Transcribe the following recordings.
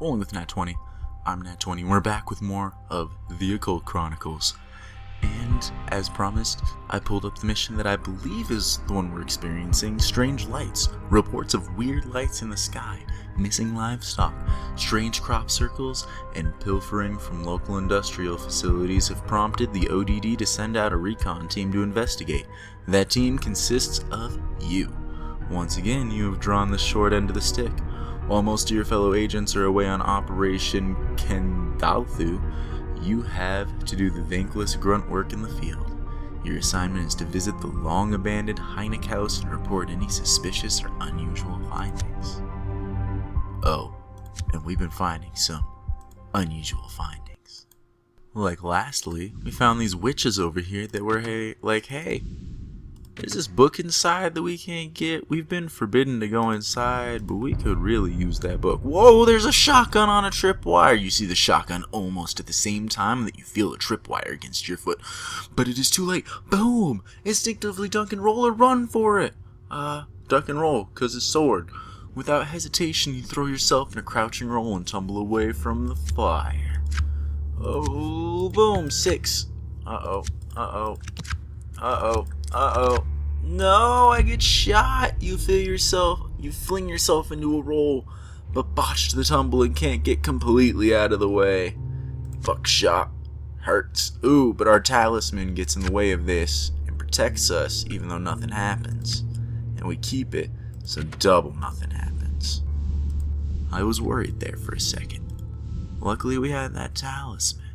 rolling with Nat 20. I'm Nat 20. We're back with more of the Occult Chronicles. And, as promised, I pulled up the mission that I believe is the one we're experiencing. Strange lights. Reports of weird lights in the sky. Missing livestock. Strange crop circles. And pilfering from local industrial facilities have prompted the O.D.D to send out a recon team to investigate. That team consists of you. Once again, you have drawn the short end of the stick. While most of your fellow agents are away on Operation Kendalthu, you have to do the thankless grunt work in the field. Your assignment is to visit the long-abandoned Heineck house and report any suspicious or unusual findings. Oh, and we've been finding some unusual findings. Like lastly, we found these witches over here that were hey, there's this book inside that we can't get. We've been forbidden to go inside, but we could really use that book. Whoa, there's a shotgun on a tripwire. You see the shotgun almost at the same time that you feel a tripwire against your foot. But it is too late. Boom! Instinctively duck and roll or run for it. Duck and roll, cause it's sword. Without hesitation, you throw yourself in a crouching roll and tumble away from the fire. Oh, boom, 6. Uh-oh. No, I get shot. You fling yourself into a roll, but botched the tumble and can't get completely out of the way. Buckshot. Hurts. Ooh, but our talisman gets in the way of this and protects us even though nothing happens. And we keep it, so double nothing happens. I was worried there for a second. Luckily we had that talisman.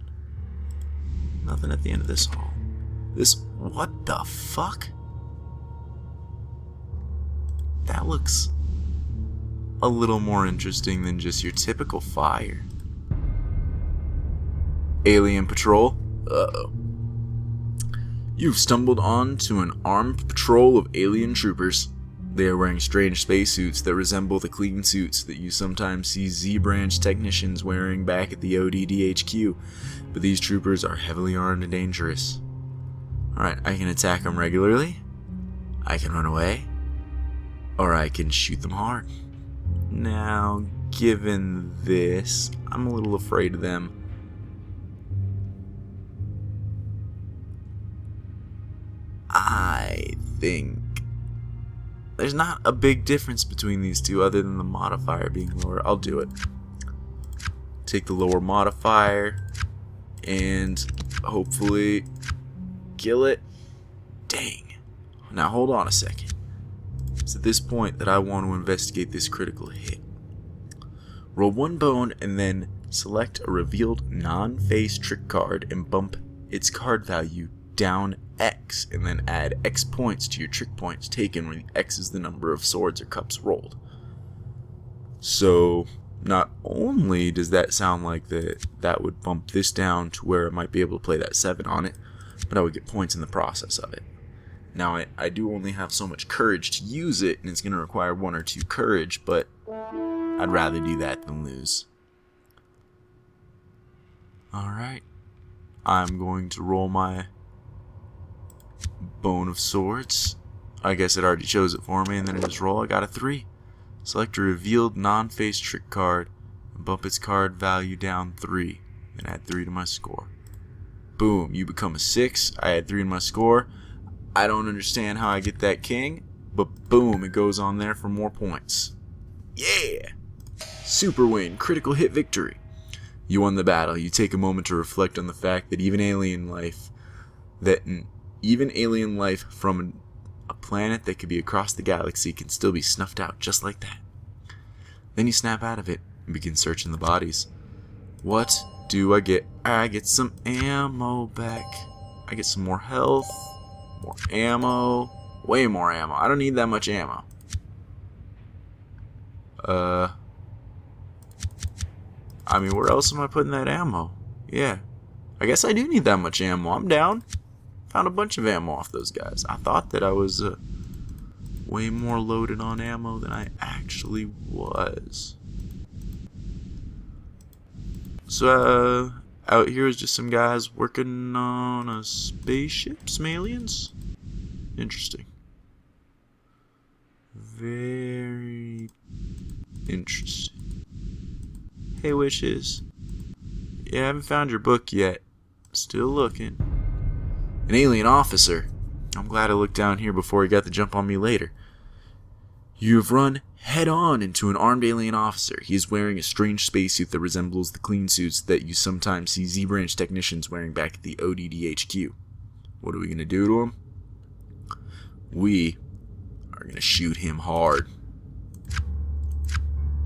Nothing at the end of this hall. What the fuck? That looks a little more interesting than just your typical fire. Alien patrol? Uh-oh. You've stumbled onto an armed patrol of alien troopers. They are wearing strange spacesuits that resemble the clean suits that you sometimes see Z-Branch technicians wearing back at the O.D.D HQ, but these troopers are heavily armed and dangerous. Alright, I can attack them regularly, I can run away, or I can shoot them hard. Now, given this, I'm a little afraid of them. I think there's not a big difference between these two other than the modifier being lower. I'll do it. Take the lower modifier and hopefully kill it. Dang. Now hold on a second. It's at this point that I want to investigate this critical hit. Roll 1 bone and then select a revealed non-face trick card and bump its card value down X and then add X points to your trick points taken where X is the number of swords or cups rolled. So not only does that sound like that would bump this down to where I might be able to play that 7 on it, but I would get points in the process of it. Now, I do only have so much courage to use it, and it's going to require 1 or 2 courage, but I'd rather do that than lose. Alright. I'm going to roll my bone of swords. I guess it already chose it for me, and then I just roll. I got a 3. Select a revealed non-face trick card, and bump its card value down 3, and add 3 to my score. Boom, you become a 6. I add 3 in my score. I don't understand how I get that king, but boom, it goes on there for more points. Yeah! Super win, critical hit victory. You won the battle. You take a moment to reflect on the fact that even alien life from a planet that could be across the galaxy can still be snuffed out just like that. Then you snap out of it and begin searching the bodies. What do I get? I get some ammo back. I get some more health, more ammo, way more ammo. I don't need that much ammo. I mean, where else am I putting that ammo? Yeah, I guess I do need that much ammo. I'm down. Found a bunch of ammo off those guys. I thought that I was way more loaded on ammo than I actually was. So, out here is just some guys working on a spaceship, some aliens. Interesting. Very interesting. Hey, Wishes. Yeah, I haven't found your book yet. Still looking. An alien officer. I'm glad I looked down here before he got the jump on me later. You have run head-on into an armed alien officer. He is wearing a strange spacesuit that resembles the clean suits that you sometimes see Z-Branch technicians wearing back at the O.D.D HQ. What are we going to do to him? We are going to shoot him hard.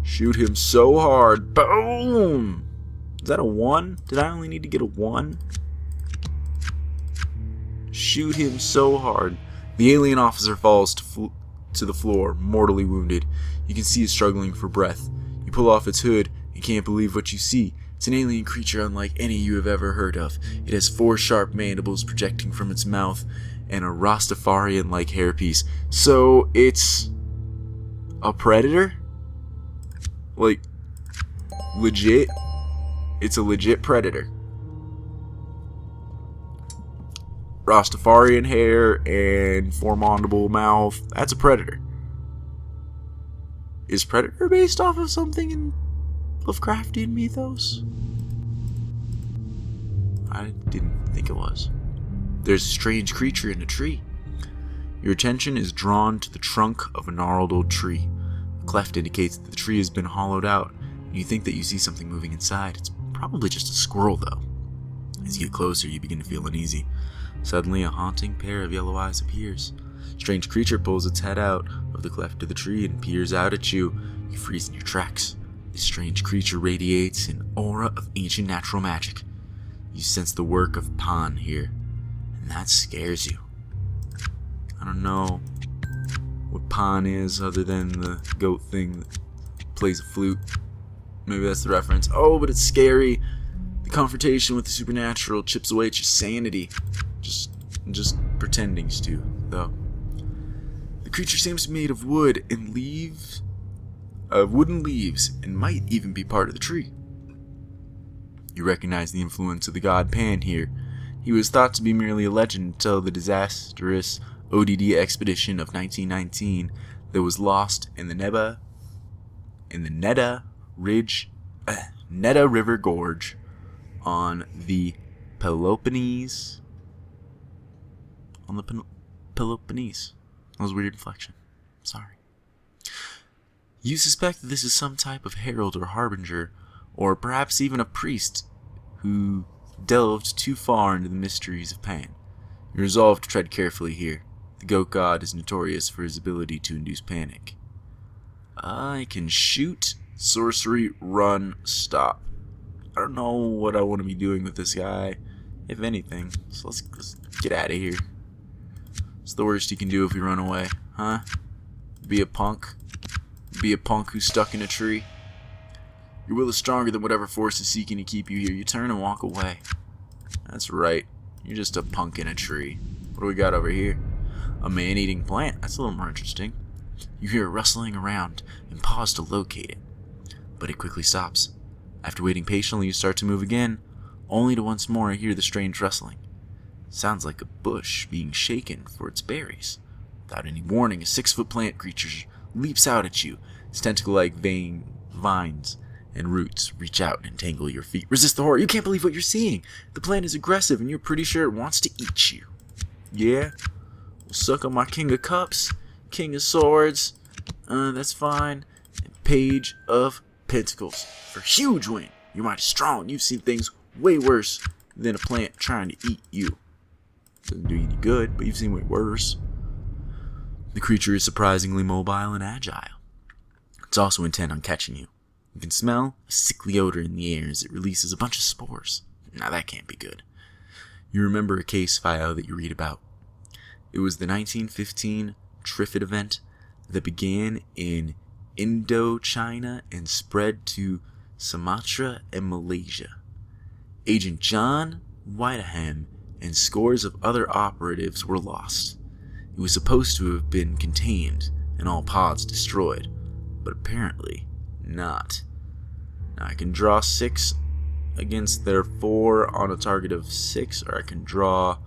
Shoot him so hard. Boom! Is that a 1? Did I only need to get a 1? Shoot him so hard. The alien officer falls to the floor, mortally wounded. You can see it struggling for breath. You pull off its hood and can't believe what you see. It's an alien creature unlike any you have ever heard of. It has 4 sharp mandibles projecting from its mouth and a Rastafarian-like hairpiece. So it's a predator? Like, legit? It's a legit predator. Rastafarian hair and 4 mandible mouth. That's a predator. Is Predator based off of something in Lovecraftian mythos? I didn't think it was. There's a strange creature in a tree. Your attention is drawn to the trunk of a gnarled old tree. A cleft indicates that the tree has been hollowed out, and you think that you see something moving inside. It's probably just a squirrel, though. As you get closer, you begin to feel uneasy. Suddenly, a haunting pair of yellow eyes appears. A strange creature pulls its head out of the cleft of the tree and peers out at you. You freeze in your tracks. This strange creature radiates an aura of ancient natural magic. You sense the work of Pan here, and that scares you. I don't know what Pan is other than the goat thing that plays a flute. Maybe that's the reference. Oh, but it's scary. The confrontation with the supernatural chips away at your sanity. Just pretending to, though. The creature seems to be made of wood and wooden leaves, and might even be part of the tree. You recognize the influence of the god Pan here. He was thought to be merely a legend until the disastrous O.D.D expedition of 1919 that was lost in the Neda River Gorge on the Peloponnese. Peloponnese. That was a weird inflection. Sorry. You suspect that this is some type of herald or harbinger, or perhaps even a priest who delved too far into the mysteries of Pan. You resolve to tread carefully here. The goat god is notorious for his ability to induce panic. I can shoot, sorcery, run, stop. I don't know what I want to be doing with this guy, if anything. So let's get out of here. It's the worst you can do if you run away, huh? Be a punk? Be a punk who's stuck in a tree? Your will is stronger than whatever force is seeking to keep you here. You turn and walk away. That's right. You're just a punk in a tree. What do we got over here? A man-eating plant. That's a little more interesting. You hear it rustling around and pause to locate it. But it quickly stops. After waiting patiently, you start to move again, only to once more hear the strange rustling. Sounds like a bush being shaken for its berries. Without any warning, a 6-foot plant creature leaps out at you. Its tentacle-like vines and roots reach out and entangle your feet. Resist the horror. You can't believe what you're seeing. The plant is aggressive, and you're pretty sure it wants to eat you. Yeah? We'll suck on my King of Cups, King of Swords. That's fine. And Page of Pentacles. For huge win. Your mind is strong. You've seen things way worse than a plant trying to eat you. Doesn't do you any good, but you've seen way worse. The creature is surprisingly mobile and agile. It's also intent on catching you. You can smell a sickly odor in the air as it releases a bunch of spores. Now that can't be good. You remember a case file that you read about. It was the 1915 Trifid event that began in Indochina and spread to Sumatra and Malaysia. Agent John Whiteham and scores of other operatives were lost. It was supposed to have been contained and all pods destroyed, but apparently not. Now I can draw 6 against their 4 on a target of 6, or I can draw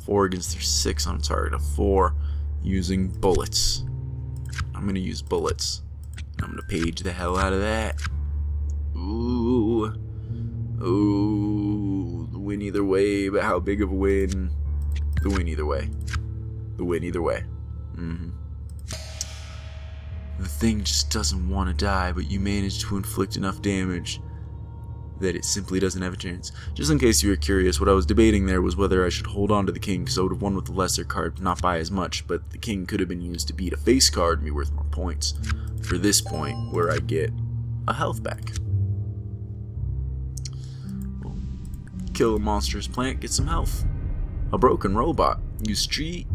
4 against their 6 on a target of 4 using bullets. I'm going to use bullets. I'm going to page the hell out of that. Ooh. Ooh. The win either way, but how big of a win? The win either way. The win either way. The thing just doesn't want to die, but you manage to inflict enough damage that it simply doesn't have a chance. Just in case you were curious, what I was debating there was whether I should hold on to the king, because I would have won with the lesser card, not by as much, but the king could have been used to beat a face card and be worth more points. For this point, where I get a health back. Kill a monstrous plant, get some health. A broken robot. You see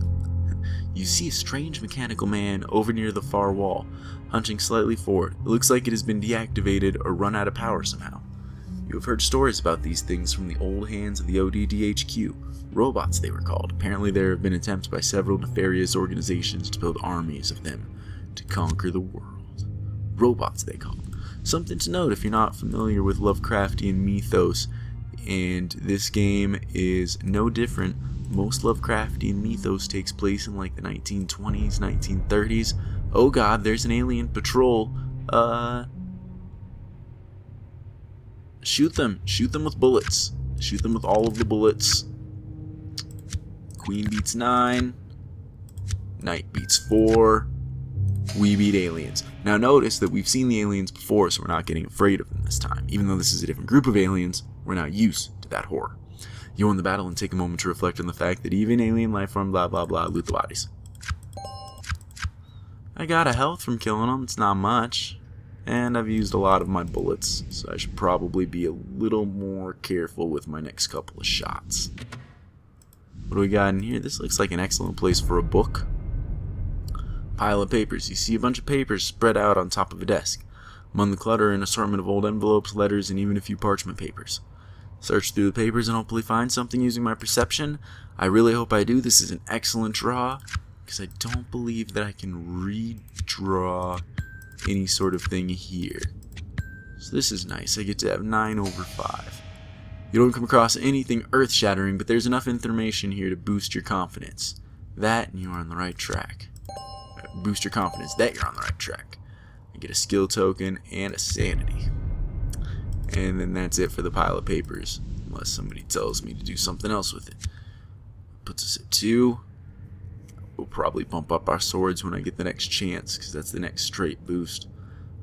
a strange mechanical man over near the far wall, hunching slightly forward. It looks like it has been deactivated or run out of power somehow. You have heard stories about these things from the old hands of the O.D.D HQ. Robots, they were called. Apparently there have been attempts by several nefarious organizations to build armies of them to conquer the world. Robots, they call them. Something to note if you're not familiar with Lovecraftian mythos, and this game is no different. Most Lovecraftian mythos takes place in like the 1920s, 1930s. Oh god, there's an alien patrol. Shoot them. Shoot them with bullets. Shoot them with all of the bullets. Queen beats 9. Knight beats 4. We beat aliens. Now notice that we've seen the aliens before, so we're not getting afraid of them this time. Even though this is a different group of aliens, we're not used to that horror. You won the battle and take a moment to reflect on the fact that even alien life form blah blah blah loot the bodies. I got a health from killing them, it's not much. And I've used a lot of my bullets, so I should probably be a little more careful with my next couple of shots. What do we got in here? This looks like an excellent place for a book. Pile of papers. You see a bunch of papers spread out on top of a desk. Among the clutter, an assortment of old envelopes, letters, and even a few parchment papers. Search through the papers and hopefully find something using my perception. I really hope I do. This is an excellent draw, because I don't believe that I can redraw any sort of thing here. So this is nice. I get to have 9/5. You don't come across anything earth-shattering, but there's enough information here to boost your confidence. That, and you're on the right track. Boost your confidence that you're on the right track. I get a skill token and a sanity. And then that's it for the pile of papers, unless somebody tells me to do something else with it. Puts us at 2. We'll probably bump up our swords when I get the next chance, because that's the next straight boost.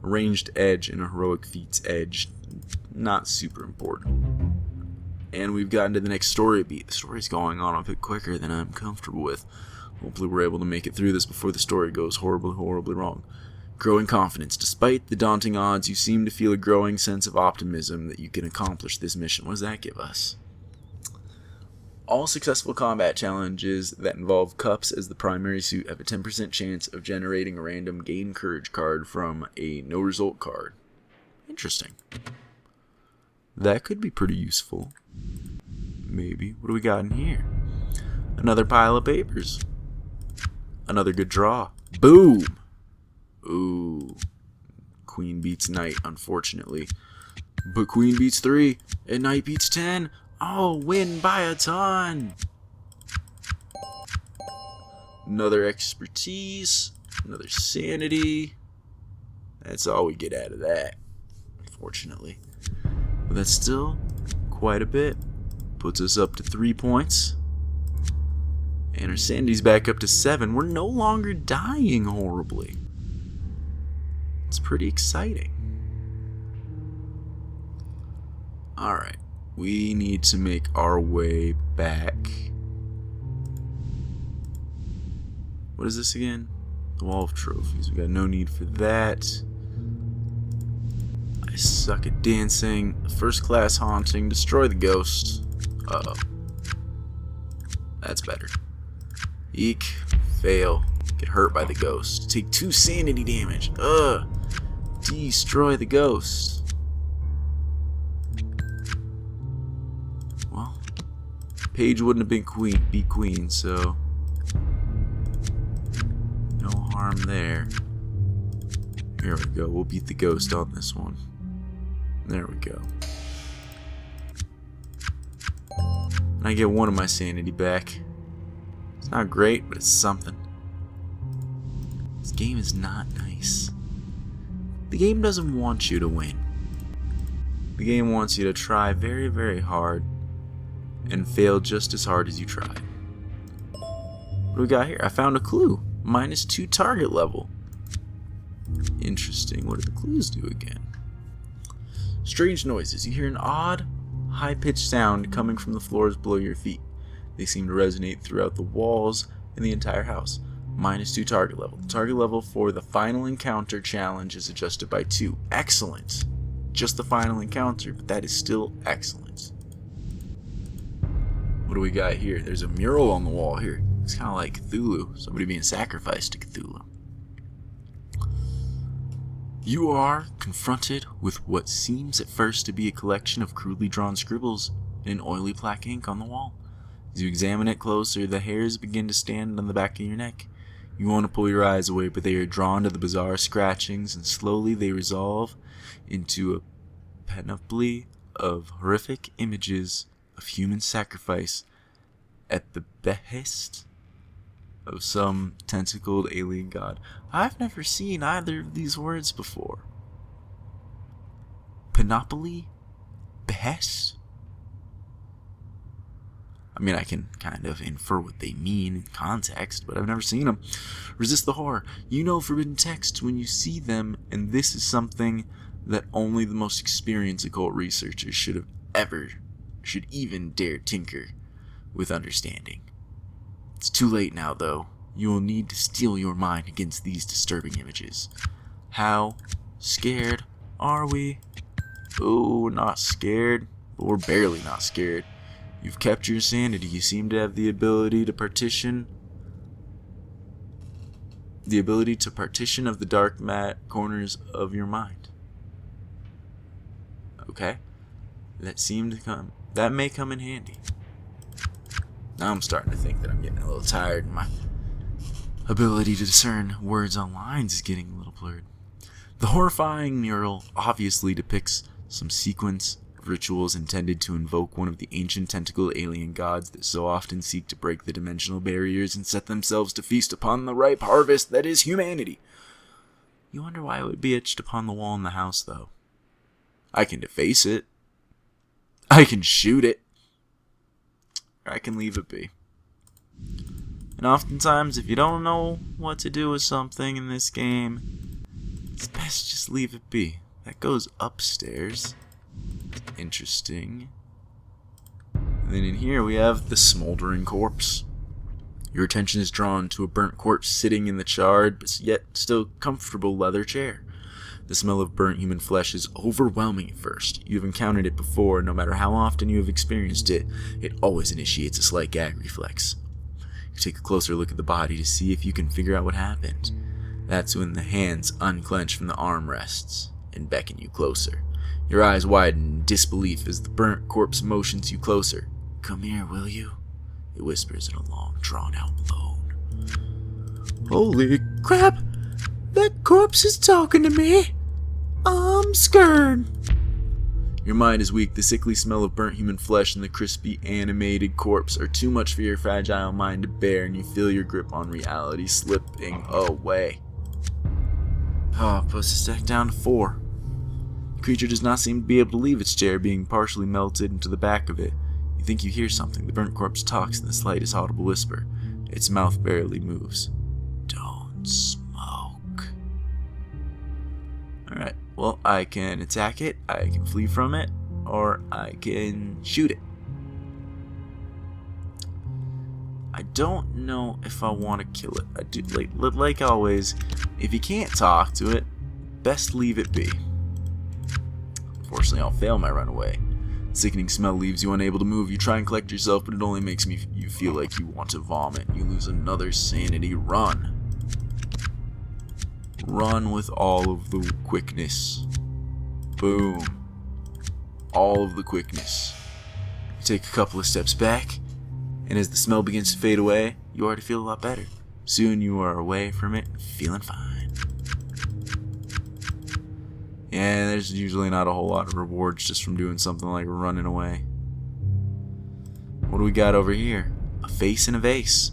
A ranged edge and a heroic feat's edge, not super important. And we've gotten to the next story beat. The story's going on a bit quicker than I'm comfortable with. Hopefully we're able to make it through this before the story goes horribly, horribly wrong. Growing confidence. Despite the daunting odds, you seem to feel a growing sense of optimism that you can accomplish this mission. What does that give us? All successful combat challenges that involve cups as the primary suit have a 10% chance of generating a random gain courage card from a no result card. Interesting. That could be pretty useful. Maybe. What do we got in here? Another pile of papers. Another good draw. Boom! Ooh. Queen beats knight, unfortunately. But queen beats 3, and knight beats 10. Oh, win by a ton! Another expertise. Another sanity. That's all we get out of that, unfortunately. But that's still quite a bit. Puts us up to 3 points. And our sanity's back up to 7. We're no longer dying horribly. It's pretty exciting. Alright. We need to make our way back. What is this again? The Wall of Trophies. We got no need for that. I suck at dancing. First class haunting. Destroy the ghost. Uh-oh. That's better. Eek. Fail. Get hurt by the ghost. Take 2 sanity damage. Ugh. Destroy the ghost. Well, Paige wouldn't have been queen, so no harm there. Here we go. We'll beat the ghost on this one. There we go. And I get 1 of my sanity back. It's not great, but it's something. This game is not nice. The game doesn't want you to win. The game wants you to try very, very hard and fail just as hard as you tried. What do we got here? I found a clue. -2 target level. Interesting. What do the clues do again? Strange noises. You hear an odd, high-pitched sound coming from the floors below your feet. They seem to resonate throughout the walls and the entire house. -2 target level. The target level for the final encounter challenge is adjusted by 2. Excellent. Just the final encounter, but that is still excellent. What do we got here? There's a mural on the wall here. It's kind of like Cthulhu. Somebody being sacrificed to Cthulhu. You are confronted with what seems at first to be a collection of crudely drawn scribbles in an oily black ink on the wall. As you examine it closer, the hairs begin to stand on the back of your neck. You want to pull your eyes away, but they are drawn to the bizarre scratchings, and slowly they resolve into a panoply of horrific images of human sacrifice at the behest of some tentacled alien god. I've never seen either of these words before. Panoply? Behest? I mean, I can kind of infer what they mean in context, but I've never seen them. Resist the horror. You know forbidden texts when you see them, and this is something that only the most experienced occult researchers should even dare tinker with understanding. It's too late now, though. You will need to steel your mind against these disturbing images. How scared are we? Oh, we're not scared, but we're barely not scared. You've kept your sanity. You seem to have the ability to partition of the dark corners of your mind. Okay, that may come in handy. Now I'm starting to think that I'm getting a little tired, and my ability to discern words on lines is getting a little blurred. The horrifying mural obviously depicts some sequence of rituals intended to invoke one of the ancient tentacled alien gods that so often seek to break the dimensional barriers and set themselves to feast upon the ripe harvest that is humanity. You wonder why it would be etched upon the wall in the house, though. I can deface it. I can shoot it. Or I can leave it be. And oftentimes, if you don't know what to do with something in this game, it's best just leave it be. That goes upstairs. Interesting. And then in here we have the smoldering corpse. Your attention is drawn to a burnt corpse sitting in the charred, but yet still comfortable leather chair. The smell of burnt human flesh is overwhelming at first. You have encountered it before, and no matter how often you have experienced it, it always initiates a slight gag reflex. You take a closer look at the body to see if you can figure out what happened. That's when the hands unclench from the armrests and beckon you closer. Your eyes widen in disbelief as the burnt corpse motions you closer. "Come here, will you?" It whispers in a long, drawn-out moan. "Holy crap! That corpse is talking to me! I'm scared!" Your mind is weak. The sickly smell of burnt human flesh and the crispy, animated corpse are too much for your fragile mind to bear, and you feel your grip on reality slipping away. Post the stack down to 4. The creature does not seem to be able to leave its chair, being partially melted into the back of it. You think you hear something. The burnt corpse talks in the slightest audible whisper. Its mouth barely moves. "Don't smoke." Alright, well, I can attack it, I can flee from it, or I can shoot it. I don't know if I want to kill it. I do, like always, if you can't talk to it, best leave it be. Unfortunately, I'll fail my runaway. Sickening smell leaves you unable to move. You try and collect yourself, but it only makes you feel like you want to vomit. You lose another sanity. Run. Run with all of the quickness. Boom. All of the quickness. You take a couple of steps back, and as the smell begins to fade away, you already feel a lot better. Soon you are away from it, feeling fine. Yeah, there's usually not a whole lot of rewards just from doing something like running away. What do we got over here? A face and a vase.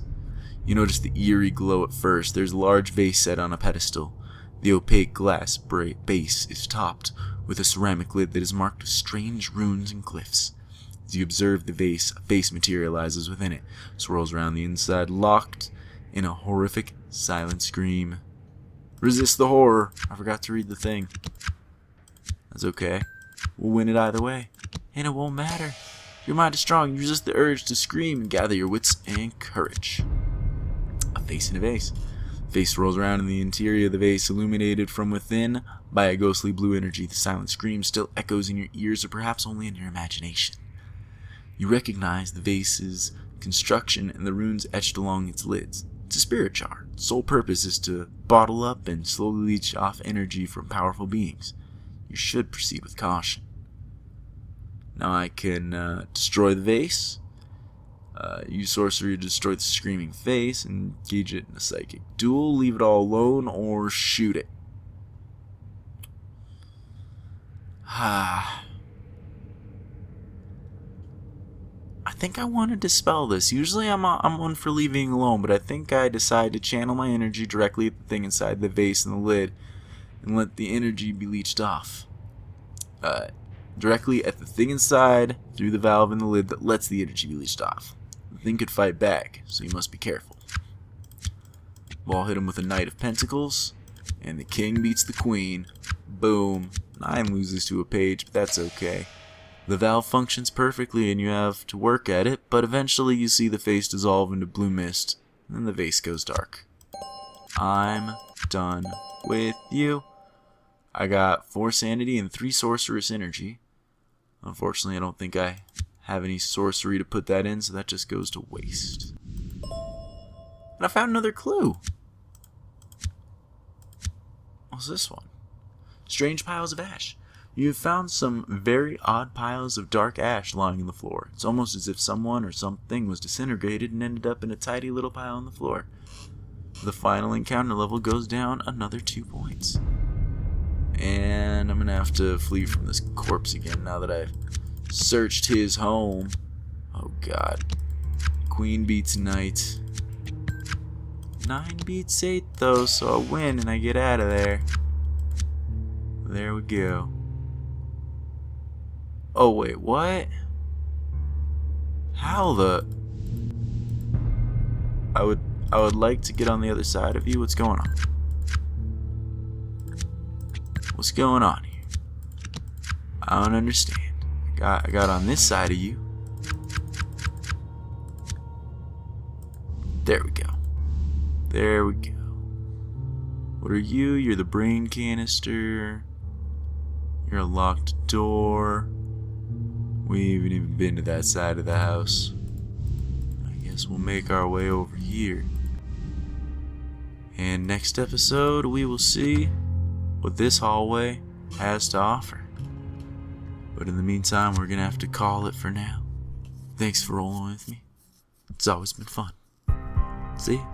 You notice the eerie glow at first. There's a large vase set on a pedestal. The opaque glass base is topped with a ceramic lid that is marked with strange runes and glyphs. As you observe the vase, a face materializes within it, swirls around the inside, locked in a horrific, silent scream. Resist the horror. I forgot to read the thing. That's okay. We'll win it either way. And it won't matter. Your mind is strong. You resist the urge to scream and gather your wits and courage. A face in a vase. Face rolls around in the interior of the vase, illuminated from within by a ghostly blue energy. The silent scream still echoes in your ears, or perhaps only in your imagination. You recognize the vase's construction and the runes etched along its lids. It's a spirit jar. Its sole purpose is to bottle up and slowly leech off energy from powerful beings. You should proceed with caution. Now I can destroy the vase, use sorcery to destroy the screaming face, and engage it in a psychic duel, leave it all alone, or shoot it. I think I want to dispel this. Usually I'm one for leaving alone, but I think I decide to channel my energy directly at the thing inside the vase and the lid, and let the energy be leached off. Directly at the thing inside, through the valve in the lid that lets the energy be leached off. The thing could fight back, so you must be careful. Ball hit him with a Knight of Pentacles, and the king beats the queen. Boom. 9 loses to a page, but that's okay. The valve functions perfectly and you have to work at it, but eventually you see the face dissolve into blue mist, and then the vase goes dark. I'm done with you. I got 4 sanity and 3 sorceress energy. Unfortunately, I don't think I have any sorcery to put that in, so that just goes to waste. And I found another clue. What's this one? Strange piles of ash. You have found some very odd piles of dark ash lying on the floor. It's almost as if someone or something was disintegrated and ended up in a tidy little pile on the floor. The final encounter level goes down another 2 points. And I'm going to have to flee from this corpse again now that I've searched his home. Oh god. Queen beats knight. 9 beats 8 though, so I win and I get out of there. There we go. Oh wait, what? How the... I would like to get on the other side of you. What's going on? What's going on here? I don't understand. I got on this side of you. There we go. There we go. What are you? You're the brain canister. You're a locked door. We haven't even been to that side of the house. I guess we'll make our way over here. And next episode, we will see what this hallway has to offer. But in the meantime, we're going to have to call it for now. Thanks for rolling with me. It's always been fun. See ya.